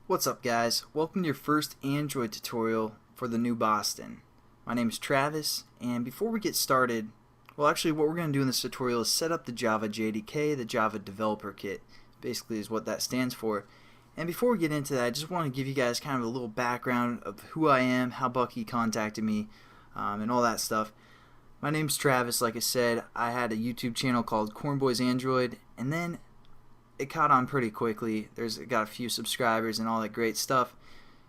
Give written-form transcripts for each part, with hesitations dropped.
What's up guys? Welcome to your first Android tutorial for the new Boston. My name is Travis, and before we get started, well actually what we're going to do in this tutorial is set up the Java JDK, the Java Developer Kit, basically is what that stands for. And before we get into that, I just want to give you guys kind of a little background of who I am, how Bucky contacted me, and all that stuff. My name's Travis, like I said. I had a YouTube channel called Cornboys Android, and then it caught on pretty quickly. It got a few subscribers and all that great stuff.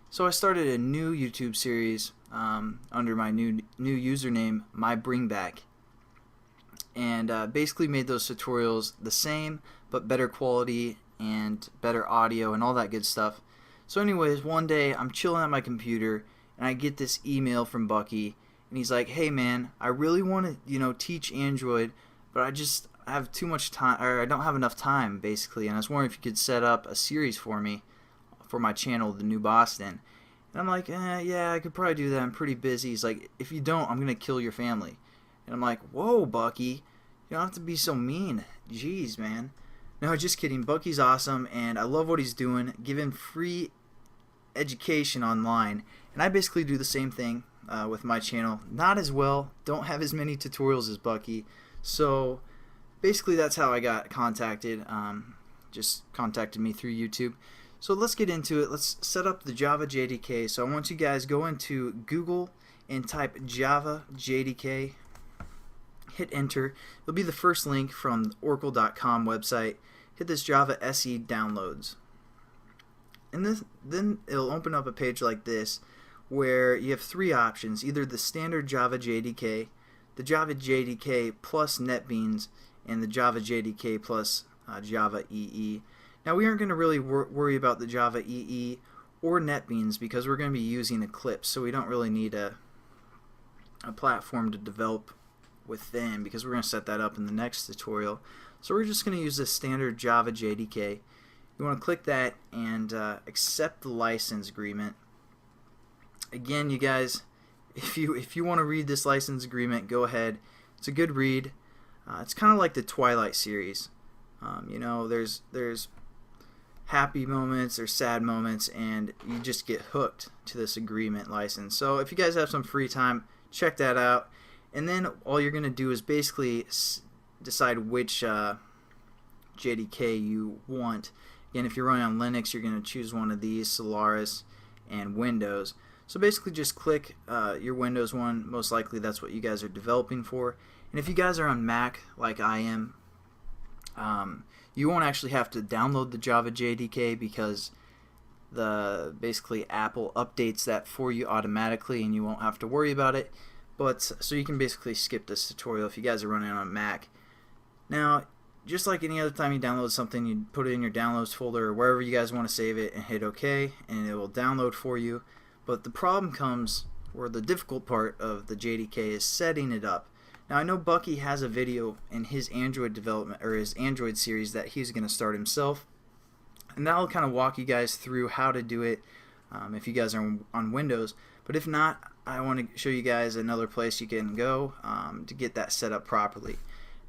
So I started a new YouTube series under my new username, My Bringback, and basically made those tutorials the same but better quality and better audio and all that good stuff. So anyways, one day I'm chilling at my computer and I get this email from Bucky, and he's like, "Hey man, I really want to teach Android, but I have too much time, or I don't have enough time, basically, and I was wondering if you could set up a series for me for my channel, The New Boston." And I'm like, yeah, I could probably do that. I'm pretty busy. He's like, "If you don't, I'm gonna kill your family." And I'm like, "Whoa, Bucky, you don't have to be so mean. Jeez, man." No, just kidding. Bucky's awesome, and I love what he's doing. Give him free education online, and I basically do the same thing with my channel. Not as well. Don't have as many tutorials as Bucky. So basically that's how I got contacted. Just contacted me through YouTube. So let's get into it. Let's set up the Java JDK. So I want you guys go into Google and type Java JDK. Hit enter. It'll be the first link from the oracle.com website. Hit this Java SE downloads. And then it'll open up a page like this where you have three options: either the standard Java JDK, the Java JDK plus NetBeans, and the Java JDK plus Java EE. Now we aren't going to really worry about the Java EE or NetBeans because we're going to be using Eclipse, so we don't really need a platform to develop with them because we're going to set that up in the next tutorial. So we're just going to use the standard Java JDK. You want to click that and accept the license agreement. Again, you guys, if you want to read this license agreement, go ahead. It's a good read. It's kind of like the Twilight series. There's happy moments or sad moments, and you just get hooked to this agreement license. So if you guys have some free time, check that out. And then all you're going to do is basically decide which JDK you want. Again, if you're running on Linux, you're going to choose one of these, Solaris and Windows. So basically just click your Windows one. Most likely that's what you guys are developing for. And if you guys are on Mac like I am, you won't actually have to download the Java JDK because basically Apple updates that for you automatically and you won't have to worry about it. But so you can basically skip this tutorial if you guys are running on Mac. Now, just like any other time you download something, you put it in your downloads folder or wherever you guys want to save it and hit OK, and it will download for you. But the problem comes, or the difficult part of the JDK, is setting it up. Now I know Bucky has a video in his Android development, or his Android series, that he's going to start himself, and that'll kind of walk you guys through how to do it if you guys are on Windows. But if not, I want to show you guys another place you can go to get that set up properly.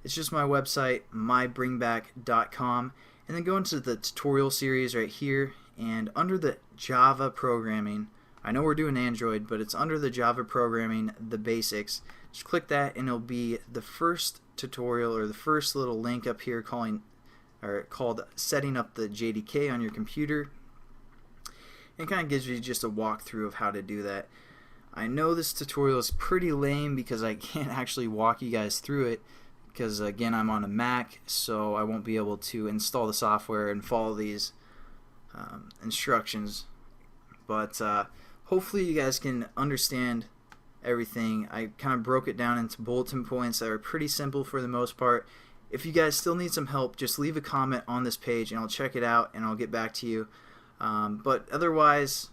It's just my website, mybringback.com, and then go into the tutorial series right here, and under the Java programming, I know we're doing Android, but it's under the Java programming, the basics. Just click that and it'll be the first tutorial, or the first little link up here called setting up the JDK on your computer. It kind of gives you just a walkthrough of how to do that. I know this tutorial is pretty lame because I can't actually walk you guys through it because again I'm on a Mac, so I won't be able to install the software and follow these instructions. But hopefully you guys can understand everything. I kind of broke it down into bulletin points that are pretty simple for the most part. If you guys still need some help, just leave a comment on this page and I'll check it out and I'll get back to you. But otherwise,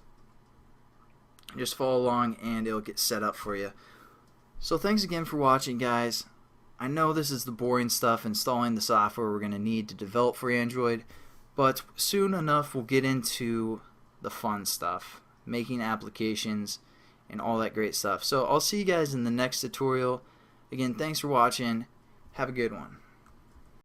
just follow along and it'll get set up for you. So thanks again for watching, guys. I know this is the boring stuff, installing the software we're going to need to develop for Android, but soon enough we'll get into the fun stuff, making applications and all that great stuff. So I'll see you guys in the next tutorial. Again, thanks for watching. Have a good one.